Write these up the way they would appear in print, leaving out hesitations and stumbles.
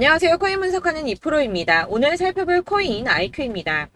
안녕하세요. 코인 분석하는 이프로입니다. 오늘 살펴볼 코인 IQ입니다.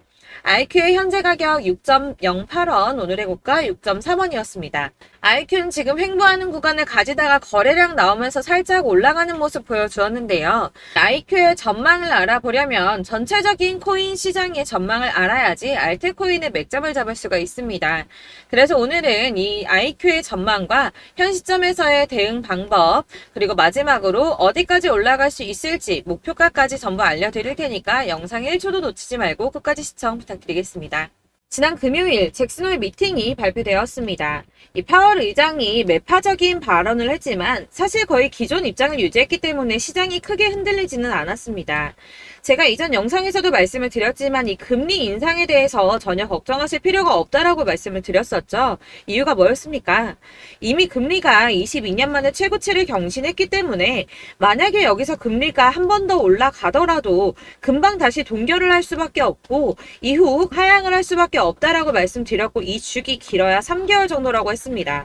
IQ의 현재 가격 6.08원, 오늘의 고가 6.3원이었습니다. IQ는 지금 횡보하는 구간을 가지다가 거래량 나오면서 살짝 올라가는 모습 보여주었는데요. IQ의 전망을 알아보려면 전체적인 코인 시장의 전망을 알아야지 알트코인의 맥점을 잡을 수가 있습니다. 그래서 오늘은 이 IQ의 전망과 현 시점에서의 대응 방법, 그리고 마지막으로 어디까지 올라갈 수 있을지 목표가까지 전부 알려드릴 테니까 영상 1초도 놓치지 말고 끝까지 시청 부탁드리겠습니다. 지난 금요일 잭슨홀 미팅이 발표되었습니다. 이 파월 의장이 매파적인 발언을 했지만 사실 거의 기존 입장을 유지했기 때문에 시장이 크게 흔들리지는 않았습니다. 제가 이전 영상에서도 말씀을 드렸지만 이 금리 인상에 대해서 전혀 걱정하실 필요가 없다라고 말씀을 드렸었죠. 이유가 뭐였습니까? 이미 금리가 22년 만에 최고치를 경신했기 때문에 만약에 여기서 금리가 한 번 더 올라가더라도 금방 다시 동결을 할 수밖에 없고 이후 하향을 할 수밖에 없다라고 말씀드렸고 이 주기 길어야 3개월 정도라고 했습니다.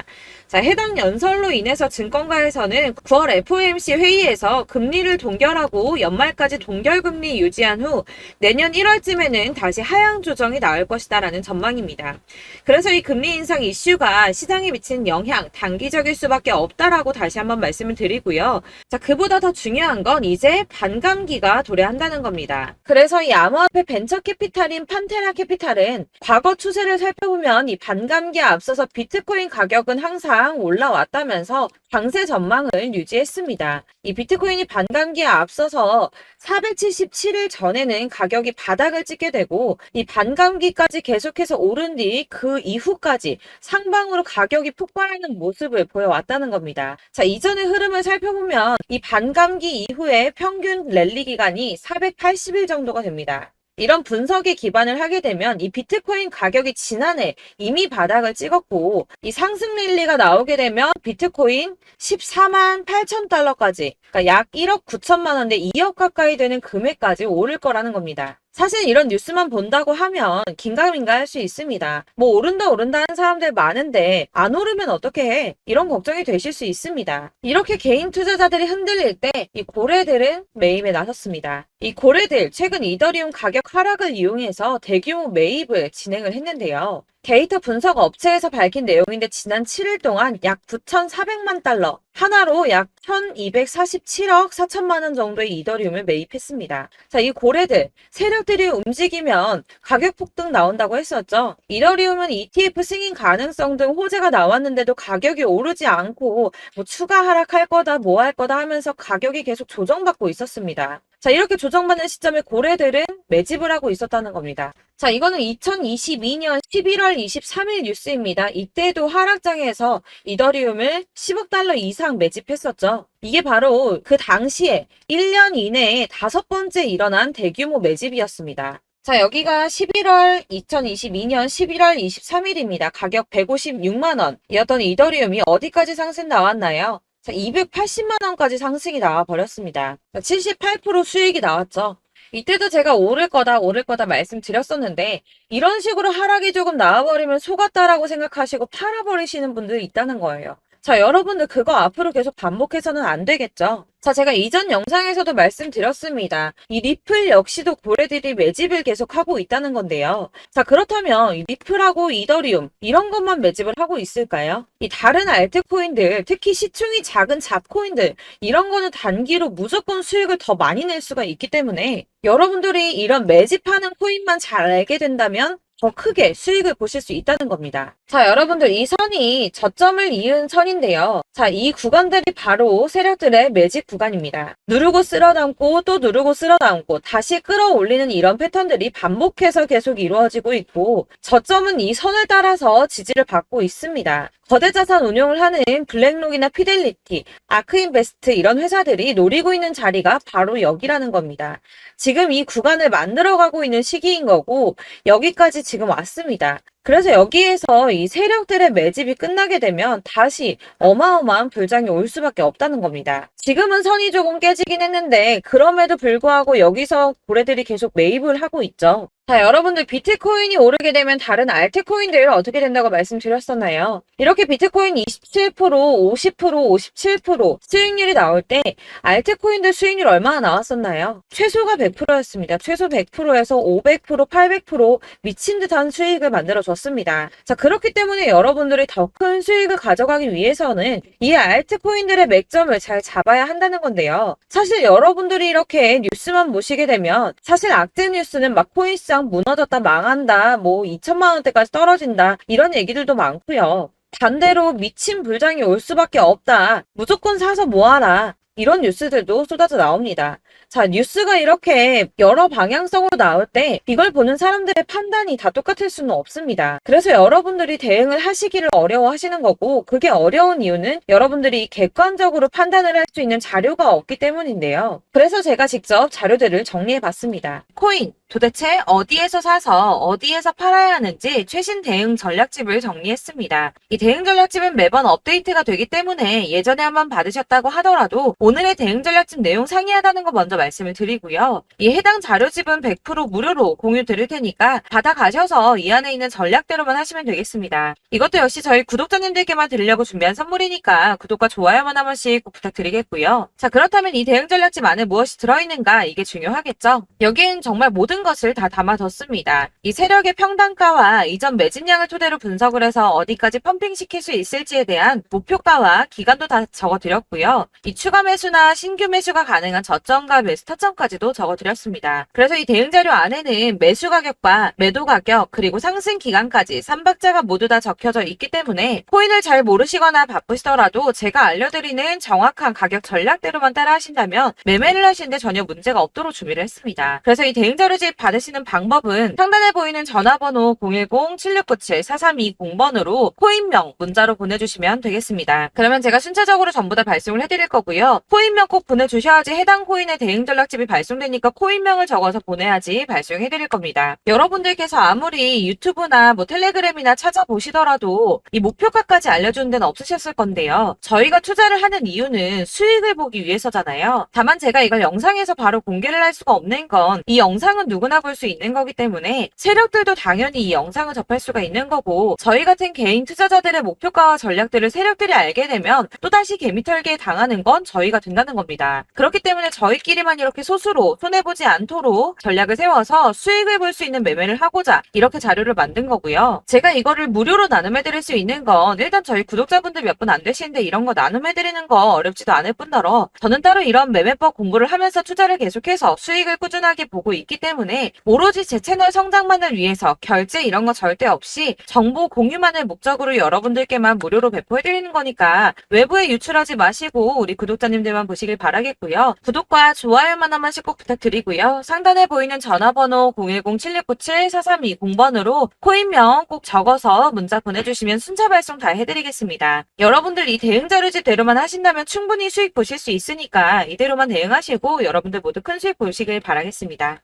자, 해당 연설로 인해서 증권가에서는 9월 FOMC 회의에서 금리를 동결하고 연말까지 동결금리 유지한 후 내년 1월쯤에는 다시 하향 조정이 나올 것이다 라는 전망입니다. 그래서 이 금리 인상 이슈가 시장에 미치는 영향 단기적일 수밖에 없다라고 다시 한번 말씀을 드리고요. 자, 그보다 더 중요한 건 이제 반감기가 도래한다는 겁니다. 그래서 이 암호화폐 벤처 캐피탈인 판테라 캐피탈은 과거 추세를 살펴보면 이 반감기에 앞서서 비트코인 가격은 항상 올라왔다면서 강세 전망을 유지했습니다. 이 비트코인이 반감기에 앞서서 477일 전에는 가격이 바닥을 찍게 되고 이 반감기까지 계속해서 오른 뒤 그 이후까지 상방으로 가격이 폭발하는 모습을 보여왔다는 겁니다. 자, 이전의 흐름을 살펴보면 이 반감기 이후에 평균 랠리 기간이 480일 정도가 됩니다. 이런 분석에 기반을 하게 되면 이 비트코인 가격이 지난해 이미 바닥을 찍었고 이 상승 랠리가 나오게 되면 비트코인 14만 8천 달러까지 그러니까 약 1억 9천만 원대 2억 가까이 되는 금액까지 오를 거라는 겁니다. 사실 이런 뉴스만 본다고 하면 긴가민가 할 수 있습니다. 뭐 오른다 하는 사람들 많은데 안 오르면 어떻게 해? 이런 걱정이 되실 수 있습니다. 이렇게 개인 투자자들이 흔들릴 때 이 고래들은 매입에 나섰습니다. 이 고래들 최근 이더리움 가격 하락을 이용해서 대규모 매입을 진행을 했는데요. 데이터 분석 업체에서 밝힌 내용인데 지난 7일 동안 약 9,400만 달러, 하나로 약 1,247억 4천만 원 정도의 이더리움을 매입했습니다. 자, 이 고래들, 세력들이 움직이면 가격 폭등 나온다고 했었죠. 이더리움은 ETF 승인 가능성 등 호재가 나왔는데도 가격이 오르지 않고 뭐 추가 하락할 거다, 뭐 할 거다 하면서 가격이 계속 조정받고 있었습니다. 자, 이렇게 조정받는 시점에 고래들은 매집을 하고 있었다는 겁니다. 자, 이거는 2022년 11월 23일 뉴스입니다. 이때도 하락장에서 이더리움을 10억 달러 이상 매집했었죠. 이게 바로 그 당시에 1년 이내에 5번째 일어난 대규모 매집이었습니다. 자, 여기가 2022년 11월 23일입니다. 가격 156만 원이었던 이더리움이 어디까지 상승 나왔나요? 자, 280만 원까지 상승이 나와버렸습니다. 78% 수익이 나왔죠. 이때도 제가 오를 거다 말씀드렸었는데 이런 식으로 하락이 조금 나와버리면 속았다라고 생각하시고 팔아버리시는 분들이 있다는 거예요. 자, 여러분들 그거 앞으로 계속 반복해서는 안 되겠죠. 자, 제가 이전 영상에서도 말씀드렸습니다. 이 리플 역시도 고래들이 매집을 계속하고 있다는 건데요. 자, 그렇다면 이 리플하고 이더리움 이런 것만 매집을 하고 있을까요? 이 다른 알트코인들, 특히 시총이 작은 잡코인들 이런 거는 단기로 무조건 수익을 더 많이 낼 수가 있기 때문에 여러분들이 이런 매집하는 코인만 잘 알게 된다면 더 크게 수익을 보실 수 있다는 겁니다. 자, 여러분들 이 선이 저점을 이은 선인데요. 자, 이 구간들이 바로 세력들의 매집 구간입니다. 누르고 쓸어담고 또 누르고 쓸어담고 다시 끌어올리는 이런 패턴들이 반복해서 계속 이루어지고 있고 저점은 이 선을 따라서 지지를 받고 있습니다. 거대 자산 운용을 하는 블랙록이나 피델리티, 아크인베스트 이런 회사들이 노리고 있는 자리가 바로 여기라는 겁니다. 지금 이 구간을 만들어가고 있는 시기인 거고 여기까지 지금 왔습니다. 그래서 여기에서 이 세력들의 매집이 끝나게 되면 다시 어마어마한 불장이 올 수밖에 없다는 겁니다. 지금은 선이 조금 깨지긴 했는데 그럼에도 불구하고 여기서 고래들이 계속 매입을 하고 있죠. 자, 여러분들 비트코인이 오르게 되면 다른 알트코인들 어떻게 된다고 말씀드렸었나요? 이렇게 비트코인 27%, 50%, 57% 수익률이 나올 때 알트코인들 수익률 얼마나 나왔었나요? 최소가 100%였습니다. 최소 100%에서 500%, 800% 미친 듯한 수익을 만들어줬습니다. 자, 그렇기 때문에 여러분들이 더 큰 수익을 가져가기 위해서는 이 알트코인들의 맥점을 잘 잡아야 한다는 건데요. 사실 여러분들이 이렇게 뉴스만 보시게 되면 사실 악재 뉴스는 막 코인시장 무너졌다, 망한다, 뭐 2천만 원대까지 떨어진다 이런 얘기들도 많고요. 반대로 미친 불장이 올 수밖에 없다. 무조건 사서 모아라. 이런 뉴스들도 쏟아져 나옵니다. 자, 뉴스가 이렇게 여러 방향성으로 나올 때 이걸 보는 사람들의 판단이 다 똑같을 수는 없습니다. 그래서 여러분들이 대응을 하시기를 어려워하시는 거고, 그게 어려운 이유는 여러분들이 객관적으로 판단을 할 수 있는 자료가 없기 때문인데요. 그래서 제가 직접 자료들을 정리해 봤습니다. 코인 도대체 어디에서 사서 어디에서 팔아야 하는지 최신 대응 전략집을 정리했습니다. 이 대응 전략집은 매번 업데이트가 되기 때문에 예전에 한번 받으셨다고 하더라도 오늘의 대응 전략집 내용 상이하다는 거 먼저 말씀을 드리고요. 이 해당 자료집은 100% 무료로 공유 드릴 테니까 받아가셔서 이 안에 있는 전략대로만 하시면 되겠습니다. 이것도 역시 저희 구독자님들께만 드리려고 준비한 선물이니까 구독과 좋아요만 한 번씩 꼭 부탁드리겠고요. 자, 그렇다면 이 대응 전략집 안에 무엇이 들어있는가, 이게 중요하겠죠? 여기엔 정말 모든 것을 다 담아뒀습니다. 이 세력의 평단가와 이전 매진량을 토대로 분석을 해서 어디까지 펌핑시킬 수 있을지에 대한 목표가와 기간도 다 적어드렸고요. 이 추가 매수나 신규 매수가 가능한 저점과 매수 타점까지도 적어드렸습니다. 그래서 이 대응 자료 안에는 매수 가격과 매도 가격 그리고 상승 기간까지 3박자가 모두 다 적혀져 있기 때문에 코인을 잘 모르시거나 바쁘시더라도 제가 알려드리는 정확한 가격 전략대로만 따라 하신다면 매매를 하시는데 전혀 문제가 없도록 준비를 했습니다. 그래서 이 대응 자료집 받으시는 방법은 상단에 보이는 전화번호 010-7697-4320번으로 코인명 문자로 보내주시면 되겠습니다. 그러면 제가 순차적으로 전부 다 발송을 해드릴 거고요. 코인명 꼭 보내주셔야지 해당 코인의 대응 전략집이 발송되니까 코인명을 적어서 보내야지 발송해드릴 겁니다. 여러분들께서 아무리 유튜브나 뭐 텔레그램이나 찾아보시더라도 이 목표가까지 알려주는 데는 없으셨을 건데요. 저희가 투자를 하는 이유는 수익을 보기 위해서잖아요. 다만 제가 이걸 영상에서 바로 공개를 할 수가 없는 건 이 영상은 누구나 볼 수 있는 거기 때문에 세력들도 당연히 이 영상을 접할 수가 있는 거고, 저희 같은 개인 투자자들의 목표가와 전략들을 세력들이 알게 되면 또다시 개미털기에 당하는 건 저희가 된다는 겁니다. 그렇기 때문에 저희끼리만 이렇게 소수로 손해보지 않도록 전략을 세워서 수익을 볼 수 있는 매매를 하고자 이렇게 자료를 만든 거고요. 제가 이거를 무료로 나눔해드릴 수 있는 건 일단 저희 구독자분들 몇 분 안 되시는데 이런 거 나눔해드리는 거 어렵지도 않을 뿐더러 저는 따로 이런 매매법 공부를 하면서 투자를 계속해서 수익을 꾸준하게 보고 있기 때문에 오로지 제 채널 성장만을 위해서 결제 이런 거 절대 없이 정보 공유만을 목적으로 여러분들께만 무료로 배포해드리는 거니까 외부에 유출하지 마시고 우리 구독자님들만 보시길 바라겠고요. 구독과 좋아요만 한 번씩 꼭 부탁드리고요. 상단에 보이는 전화번호 010-7697-4320번으로 코인명 꼭 적어서 문자 보내주시면 순차 발송 다 해드리겠습니다. 여러분들 이 대응 자료집대로만 하신다면 충분히 수익 보실 수 있으니까 이대로만 대응하시고 여러분들 모두 큰 수익 보시길 바라겠습니다.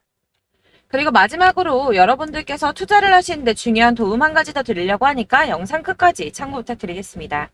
그리고 마지막으로 여러분들께서 투자를 하시는데 중요한 도움 한 가지 더 드리려고 하니까 영상 끝까지 참고 부탁드리겠습니다.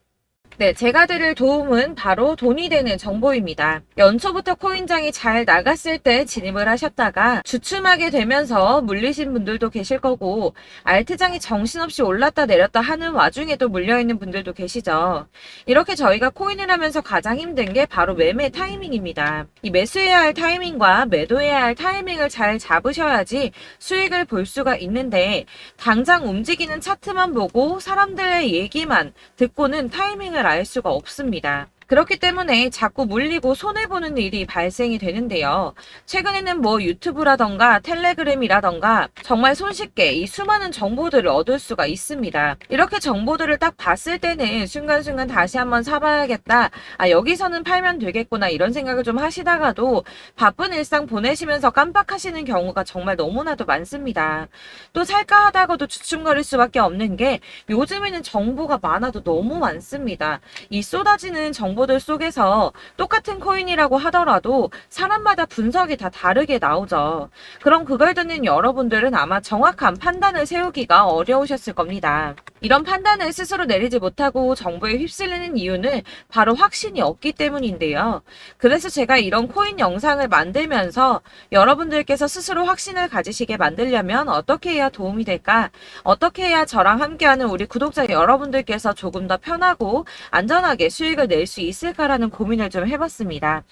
네, 제가 드릴 도움은 바로 돈이 되는 정보입니다. 연초부터 코인장이 잘 나갔을 때 진입을 하셨다가 주춤하게 되면서 물리신 분들도 계실 거고, 알트장이 정신없이 올랐다 내렸다 하는 와중에도 물려있는 분들도 계시죠. 이렇게 저희가 코인을 하면서 가장 힘든 게 바로 매매 타이밍입니다. 이 매수해야 할 타이밍과 매도해야 할 타이밍을 잘 잡으셔야지 수익을 볼 수가 있는데, 당장 움직이는 차트만 보고 사람들의 얘기만 듣고는 타이밍을 알 수가 없습니다. 그렇기 때문에 자꾸 물리고 손해보는 일이 발생이 되는데요. 최근에는 뭐 유튜브라던가 텔레그램이라던가 정말 손쉽게 이 수많은 정보들을 얻을 수가 있습니다. 이렇게 정보들을 딱 봤을 때는 순간순간 다시 한번 사봐야겠다. 아, 여기서는 팔면 되겠구나 이런 생각을 좀 하시다가도 바쁜 일상 보내시면서 깜빡하시는 경우가 정말 너무나도 많습니다. 또 살까 하다가도 주춤거릴 수밖에 없는 게 요즘에는 정보가 많아도 너무 많습니다. 이 쏟아지는 정보 정보들 속에서 똑같은 코인이라고 하더라도 사람마다 분석이 다 다르게 나오죠. 그럼 그걸 듣는 여러분들은 아마 정확한 판단을 세우기가 어려우셨을 겁니다. 이런 판단을 스스로 내리지 못하고 정보에 휩쓸리는 이유는 바로 확신이 없기 때문인데요. 그래서 제가 이런 코인 영상을 만들면서 여러분들께서 스스로 확신을 가지시게 만들려면 어떻게 해야 도움이 될까? 어떻게 해야 저랑 함께하는 우리 구독자 여러분들께서 조금 더 편하고 안전하게 수익을 낼 수 있을까라는 고민을 좀 해봤습니다.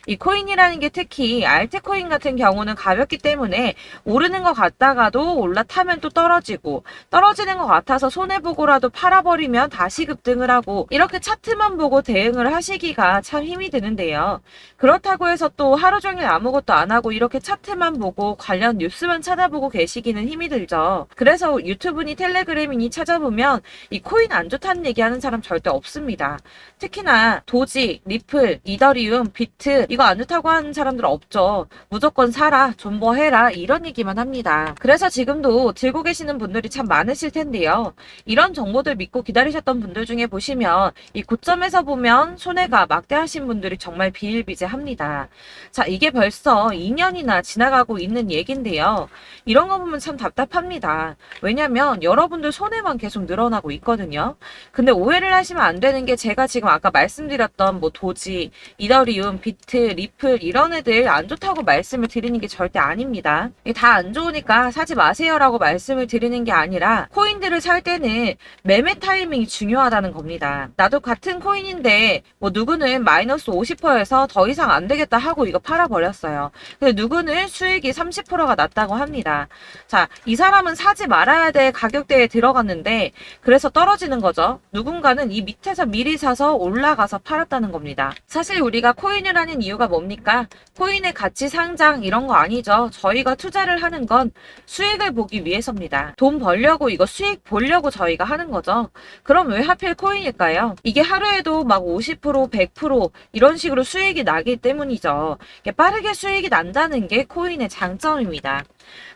이 코인이라는 게 특히 알트코인 같은 경우는 가볍기 때문에 오르는 것 같다가도 올라타면 또 떨어지고 떨어지는 것 같아서 손해보고라도 팔아버리면 다시 급등을 하고 이렇게 차트만 보고 대응을 하시기가 참 힘이 드는데요. 그렇다고 해서 또 하루 종일 아무것도 안 하고 이렇게 차트만 보고 관련 뉴스만 찾아보고 계시기는 힘이 들죠. 그래서 유튜브니 텔레그램이니 찾아보면 이 코인 안 좋다는 얘기하는 사람 절대 없습니다. 특히나 도지, 리플, 이더리움, 비트 이거 안 좋다고 하는 사람들 없죠. 무조건 사라, 존버해라 이런 얘기만 합니다. 그래서 지금도 들고 계시는 분들이 참 많으실 텐데요. 이런 정보들 믿고 기다리셨던 분들 중에 보시면 이 고점에서 보면 손해가 막대하신 분들이 정말 비일비재합니다. 자, 이게 벌써 2년이나 지나가고 있는 얘긴데요. 이런 거 보면 참 답답합니다. 왜냐면 여러분들 손해만 계속 늘어나고 있거든요. 근데 오해를 하시면 안 되는 게 제가 지금 아까 말씀드렸던 뭐 도지, 이더리움, 비트, 리플 이런 애들 안 좋다고 말씀을 드리는 게 절대 아닙니다. 이게 다 안 좋으니까 사지 마세요라고 말씀을 드리는 게 아니라 코인들을 살 때는 매매 타이밍이 중요하다는 겁니다. 나도 같은 코인인데 뭐 누구는 마이너스 50%에서 더 이상 안 되겠다 하고 이거 팔아버렸어요. 근데 누구는 수익이 30%가 났다고 합니다. 자, 이 사람은 사지 말아야 될 가격대에 들어갔는데 그래서 떨어지는 거죠. 누군가는 이 밑에서 미리 사서 올라가서 팔았다는 겁니다. 사실 우리가 코인을 하는 이유가 뭡니까? 코인의 가치 상장 이런 거 아니죠. 저희가 투자를 하는 건 수익을 보기 위해서입니다. 돈 벌려고 이거 수익 보려고 저희가 하는 거죠. 그럼 왜 하필 코인일까요? 이게 하루에도 막 50%, 100% 이런 식으로 수익이 나기 때문이죠. 빠르게 수익이 난다는 게 코인의 장점입니다.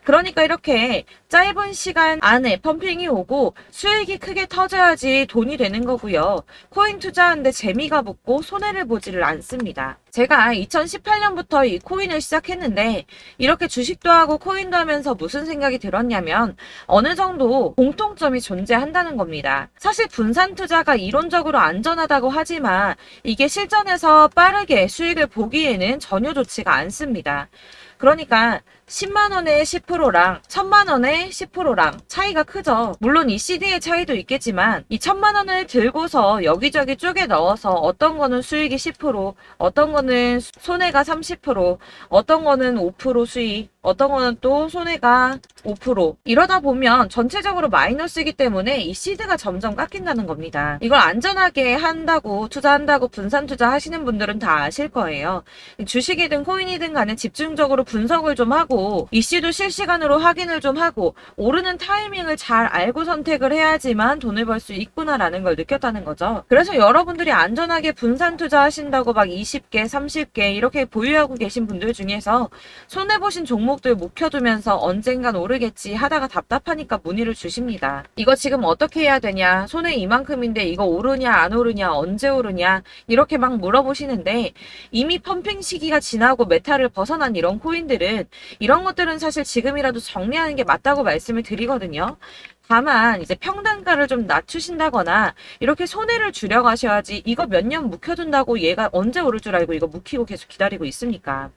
그러니까 이렇게 짧은 시간 안에 펌핑이 오고 수익이 크게 터져야지 돈이 되는 거고요. 코인 투자하는데 재미가 붙고 손해를 보지를 않습니다. 제가 2018년부터 이 코인을 시작했는데 이렇게 주식도 하고 코인도 하면서 무슨 생각이 들었냐면 어느 정도 공통점이 존재한다는 겁니다. 사실 분산 투자가 이론적으로 안전하다고 하지만 이게 실전에서 빠르게 수익을 보기에는 전혀 좋지가 않습니다. 그러니까 10만원의 10%랑 1000만원의 10%랑 차이가 크죠. 물론 이 CD의 차이도 있겠지만 이 1000만원을 들고서 여기저기 쪼개 넣어서 어떤 거는 수익이 10%, 어떤 거는 손해가 30%, 어떤 거는 5% 수익, 어떤 거는 또 손해가 5%. 이러다 보면 전체적으로 마이너스이기 때문에 이 시드가 점점 깎인다는 겁니다. 이걸 안전하게 한다고 투자한다고 분산 투자 하시는 분들은 다 아실 거예요. 주식이든 코인이든 간에 집중적으로 분석을 좀 하고 이슈도 실시간으로 확인을 좀 하고 오르는 타이밍을 잘 알고 선택을 해야지만 돈을 벌 수 있구나라는 걸 느꼈다는 거죠. 그래서 여러분들이 안전하게 분산 투자하신다고 막 20개, 30개 이렇게 보유하고 계신 분들 중에서 손해보신 종목들 묵혀두면서 언젠간 오르겠지 하다가 답답하니까 문의를 주십니다. 이거 지금 어떻게 해야 되냐? 손해 이만큼인데 이거 오르냐 안 오르냐 언제 오르냐 이렇게 막 물어보시는데 이미 펌핑 시기가 지나고 메타를 벗어난 이런 코인들은 이런 것들은 사실 지금이라도 정리하는 게 맞다고 말씀을 드리거든요. 다만 이제 평단가를 좀 낮추신다거나 이렇게 손해를 줄여가셔야지 이거 몇 년 묵혀둔다고 얘가 언제 오를 줄 알고 이거 묵히고 계속 기다리고 있습니까?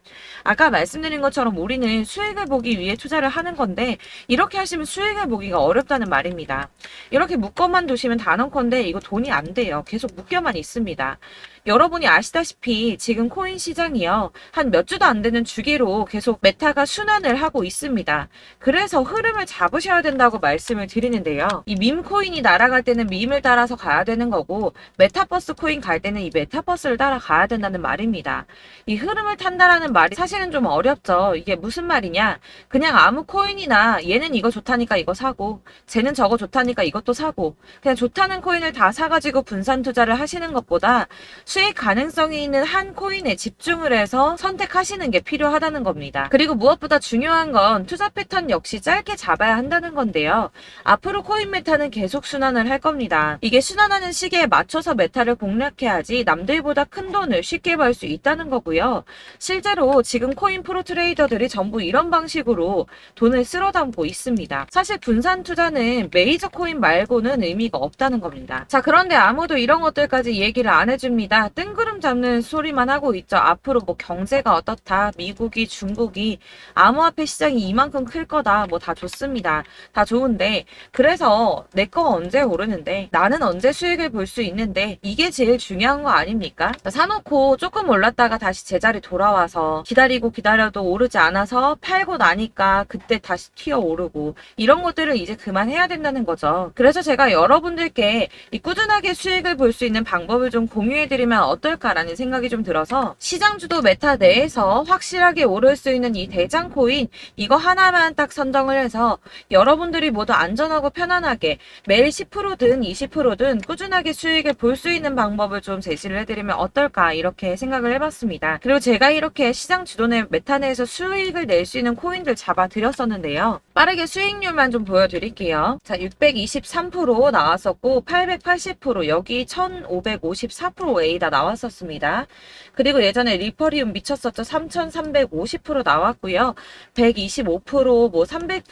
아까 말씀드린 것처럼 우리는 수익을 보기 위해 투자를 하는 건데 이렇게 하시면 수익을 보기가 어렵다는 말입니다. 이렇게 묶어만 두시면 단언컨대 이거 돈이 안 돼요. 계속 묶여만 있습니다. 여러분이 아시다시피 지금 코인 시장이요. 한 몇 주도 안 되는 주기로 계속 메타가 순환을 하고 있습니다. 그래서 흐름을 잡으셔야 된다고 말씀을 드리는데요. 이 밈 코인이 날아갈 때는 밈을 따라서 가야 되는 거고 메타버스 코인 갈 때는 이 메타버스를 따라가야 된다는 말입니다. 이 흐름을 탄다라는 말이 사실은 좀 어렵죠. 이게 무슨 말이냐? 그냥 아무 코인이나 얘는 이거 좋다니까 이거 사고 쟤는 저거 좋다니까 이것도 사고 그냥 좋다는 코인을 다 사가지고 분산 투자를 하시는 것보다 수익 가능성이 있는 한 코인에 집중을 해서 선택하시는 게 필요하다는 겁니다. 그리고 무엇보다 중요한 건 투자 패턴 역시 짧게 잡아야 한다는 건데요. 앞으로 코인 메타는 계속 순환을 할 겁니다. 이게 순환하는 시기에 맞춰서 메타를 공략해야지 남들보다 큰 돈을 쉽게 벌 수 있다는 거고요. 실제로 지금 코인 프로 트레이더들이 전부 이런 방식으로 돈을 쓸어 담고 있습니다. 사실 분산 투자는 메이저 코인 말고는 의미가 없다는 겁니다. 자, 그런데 아무도 이런 것들까지 얘기를 안 해줍니다. 뜬구름 잡는 소리만 하고 있죠. 앞으로 뭐 경제가 어떻다, 미국이, 중국이, 암호화폐 시장이 이만큼 클 거다, 뭐 다 좋습니다. 다 좋은데, 그래서 내 거 언제 오르는데, 나는 언제 수익을 볼 수 있는데, 이게 제일 중요한 거 아닙니까? 사놓고 조금 올랐다가 다시 제자리 돌아와서 기다리고 기다려도 오르지 않아서 팔고 나니까 그때 다시 튀어 오르고, 이런 것들을 이제 그만해야 된다는 거죠. 그래서 제가 여러분들께 이 꾸준하게 수익을 볼 수 있는 방법을 좀 공유해드리면 어떨까라는 생각이 좀 들어서 시장주도 메타 내에서 확실하게 오를 수 있는 이 대장 코인 이거 하나만 딱 선정을 해서 여러분들이 모두 안전하고 편안하게 매일 10%든 20%든 꾸준하게 수익을 볼 수 있는 방법을 좀 제시를 해드리면 어떨까 이렇게 생각을 해봤습니다. 그리고 제가 이렇게 시장 주도내 메타 내에서 수익을 낼 수 있는 코인들 잡아드렸었는데요. 빠르게 수익률만 좀 보여드릴게요. 자, 623% 나왔었고 880% 여기 1554% A다 나왔었습니다. 그리고 예전에 리퍼리움 미쳤었죠. 3350% 나왔고요. 125%, 뭐 300%,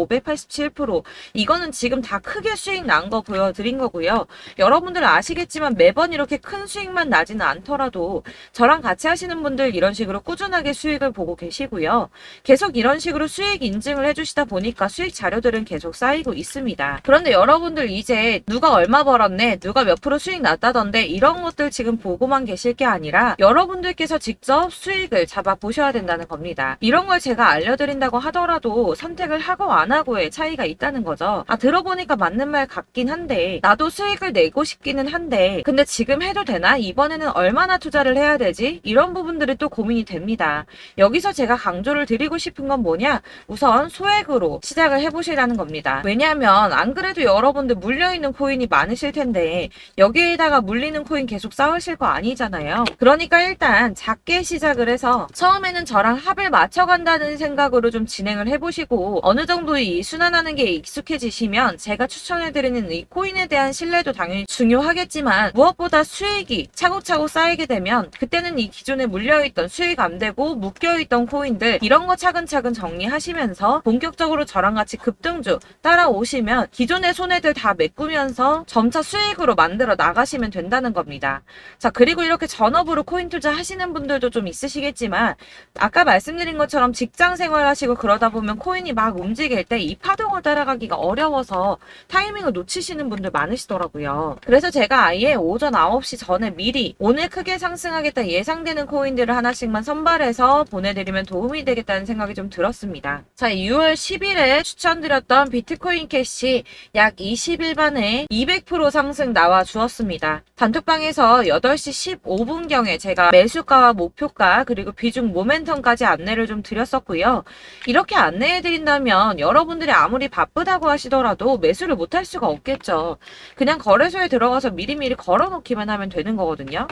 587% 이거는 지금 다 크게 수익 난 거 보여드린 거고요. 여러분들 아시겠지만 매번 이렇게 큰 수익만 나지는 않더라도 저랑 같이 하시는 분들 이런 식으로 꾸준하게 수익을 보고 계시고요. 계속 이런 식으로 수익 인증을 해주시다 보니까 수익 자료들은 계속 쌓이고 있습니다. 그런데 여러분들 이제 누가 얼마 벌었네, 누가 몇 프로 수익 났다던데 이런 것들 지금 보고만 계실 게 아니라 여러분들께서 직접 수익을 잡아 보셔야 된다는 겁니다. 이런 걸 제가 알려드린다고 하더라도 선택을 하고 안 하고의 차이가 있다는 거죠. 아, 들어보니까 맞는 말 같긴 한데 나도 수익을 내고 싶기는 한데 근데 지금 해도 되나? 이번에는 얼마나 투자를 해야 되지? 이런 부분들이 또 고민이 됩니다. 여기서 제가 강조를 드리고 싶은 건 뭐냐? 우선 소액으로 시작을 해보시라는 겁니다. 왜냐하면 안 그래도 여러분들 물려있는 코인이 많으실 텐데 여기에다가 물리는 코인 계속 쌓으실 거 아니잖아요. 그러니까 일단 작게 시작을 해서 처음에는 저랑 합을 맞춰간다는 생각으로 좀 진행을 해보시고 어느 정도 이 순환하는 게 익숙해지시면 제가 추천해드리는 이 코인에 대한 신뢰도 당연히 중요하겠지만 무엇보다 수익이 차곡차곡 쌓이게 되면 그때는 이 기존에 물려있던 수익 안 되고 묶여있던 코인들 이런 거 차근차근 정리하시면서 본격적으로 저랑 같이 급등주 따라오시면 기존의 손해들 다 메꾸면서 점차 수익으로 만들어 나가시면 된다는 겁니다. 자, 그리고 이렇게 전업으로 코인 투자 하시는 분들도 좀 있으시겠지만 아까 말씀드린 것처럼 직장 생활 하시고 그러다 보면 코인이 막 움직일 때 이 파동을 따라가기가 어려워서 타이밍을 놓치시는 분들 많으시더라고요. 그래서 제가 아예 오전 9시 전에 미리 오늘 크게 상승하겠다 예상되는 코인들을 하나씩만 선발해서 보내드리면 도움이 되겠다는 생각이 좀 들었습니다. 자, 6월 10일에 추천드렸던 비트코인 캐시 약 20일 만에 200% 상승 나와 주었습니다. 단톡방에서 8시 15분경에 제가 매수가와 목표가 그리고 비중 모멘텀까지 안내를 좀 드렸었고요. 이렇게 안내해드린다면 여러분들이 아무리 바쁘다고 하시더라도 매수를 못할 수가 없겠죠. 그냥 거래소에 들어가서 미리미리 걸어놓기만 하면 되는 거거든요.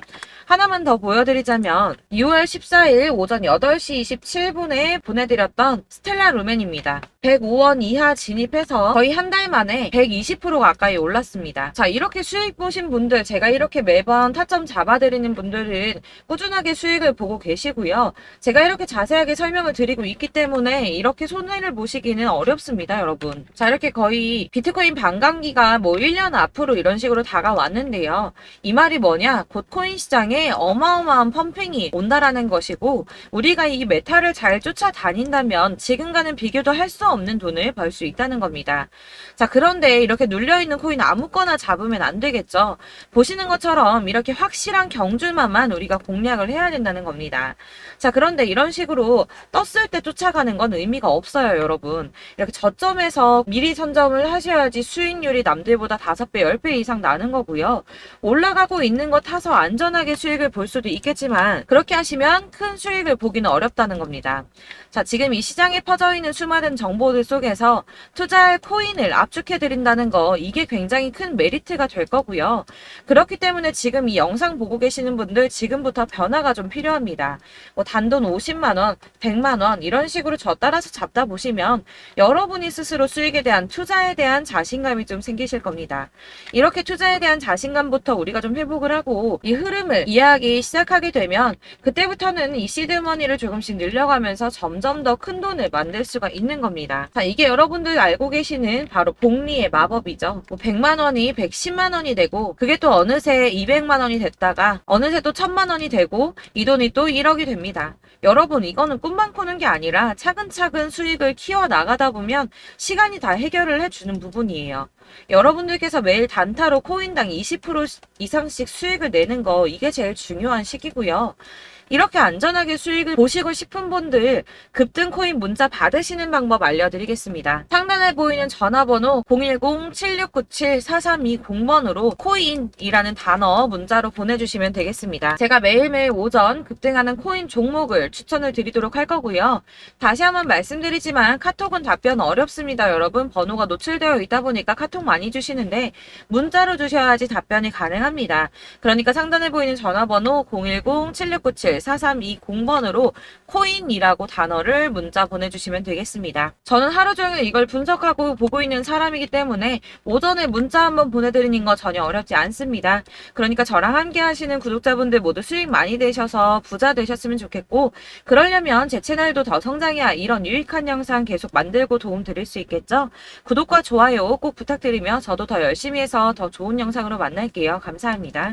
하나만 더 보여드리자면 6월 14일 오전 8시 27분에 보내드렸던 스텔라 루멘입니다. 105원 이하 진입해서 거의 한 달 만에 120% 가까이 올랐습니다. 자, 이렇게 수익 보신 분들, 제가 이렇게 매번 타점 잡아드리는 분들은 꾸준하게 수익을 보고 계시고요. 제가 이렇게 자세하게 설명을 드리고 있기 때문에 이렇게 손해를 보시기는 어렵습니다, 여러분. 자, 이렇게 거의 비트코인 반감기가 뭐 1년 앞으로 이런 식으로 다가왔는데요. 이 말이 뭐냐? 곧 코인 시장에 어마어마한 펌핑이 온다라는 것이고 우리가 이 메타를 잘 쫓아다닌다면 지금과는 비교도 할 수 없는 돈을 벌 수 있다는 겁니다. 자, 그런데 이렇게 눌려있는 코인 아무거나 잡으면 안 되겠죠. 보시는 것처럼 이렇게 확실한 경주만만 우리가 공략을 해야 된다는 겁니다. 자, 그런데 이런 식으로 떴을 때 쫓아가는 건 의미가 없어요, 여러분. 이렇게 저점에서 미리 선점을 하셔야지 수익률이 남들보다 5배, 10배 이상 나는 거고요. 올라가고 있는 거 타서 안전하게 수익을 볼 수도 있겠지만 그렇게 하시면 큰 수익을 보기는 어렵다는 겁니다. 자, 지금 이 시장에 퍼져 있는 수많은 정보 정보들 속에서 투자할 코인을 압축해드린다는 거, 이게 굉장히 큰 메리트가 될 거고요. 그렇기 때문에 지금 이 영상 보고 계시는 분들 지금부터 변화가 좀 필요합니다. 뭐 단돈 50만원, 100만원 이런 식으로 저 따라서 잡다 보시면 여러분이 스스로 수익에 대한 투자에 대한 자신감이 좀 생기실 겁니다. 이렇게 투자에 대한 자신감부터 우리가 좀 회복을 하고 이 흐름을 이해하기 시작하게 되면 그때부터는 이 시드머니를 조금씩 늘려가면서 점점 더 큰 돈을 만들 수가 있는 겁니다. 자, 이게 여러분들 알고 계시는 바로 복리의 마법이죠. 뭐 100만 원이 110만 원이 되고 그게 또 어느새 200만 원이 됐다가 어느새 또 1000만 원이 되고 이 돈이 또 1억이 됩니다. 여러분, 이거는 꿈만 꾸는 게 아니라 차근차근 수익을 키워 나가다 보면 시간이 다 해결을 해주는 부분이에요. 여러분들께서 매일 단타로 코인당 20% 이상씩 수익을 내는 거, 이게 제일 중요한 시기고요. 이렇게 안전하게 수익을 보시고 싶은 분들 급등 코인 문자 받으시는 방법 알려드리겠습니다. 상단에 보이는 전화번호 010-7697-4320번으로 코인이라는 단어 문자로 보내주시면 되겠습니다. 제가 매일매일 오전 급등하는 코인 종목을 추천을 드리도록 할 거고요. 다시 한번 말씀드리지만 카톡은 답변 어렵습니다. 여러분, 번호가 노출되어 있다 보니까 카톡 많이 주시는데 문자로 주셔야지 답변이 가능합니다. 그러니까 상단에 보이는 전화번호 010-7697-4320번으로 코인이라고 단어를 문자 보내주시면 되겠습니다. 저는 하루 종일 이걸 분석하고 보고 있는 사람이기 때문에 오전에 문자 한번 보내드리는 거 전혀 어렵지 않습니다. 그러니까 저랑 함께 하시는 구독자분들 모두 수익 많이 되셔서 부자 되셨으면 좋겠고, 그러려면 제 채널도 더 성장해야 이런 유익한 영상 계속 만들고 도움 드릴 수 있겠죠? 구독과 좋아요 꼭 부탁드리며 저도 더 열심히 해서 더 좋은 영상으로 만날게요. 감사합니다.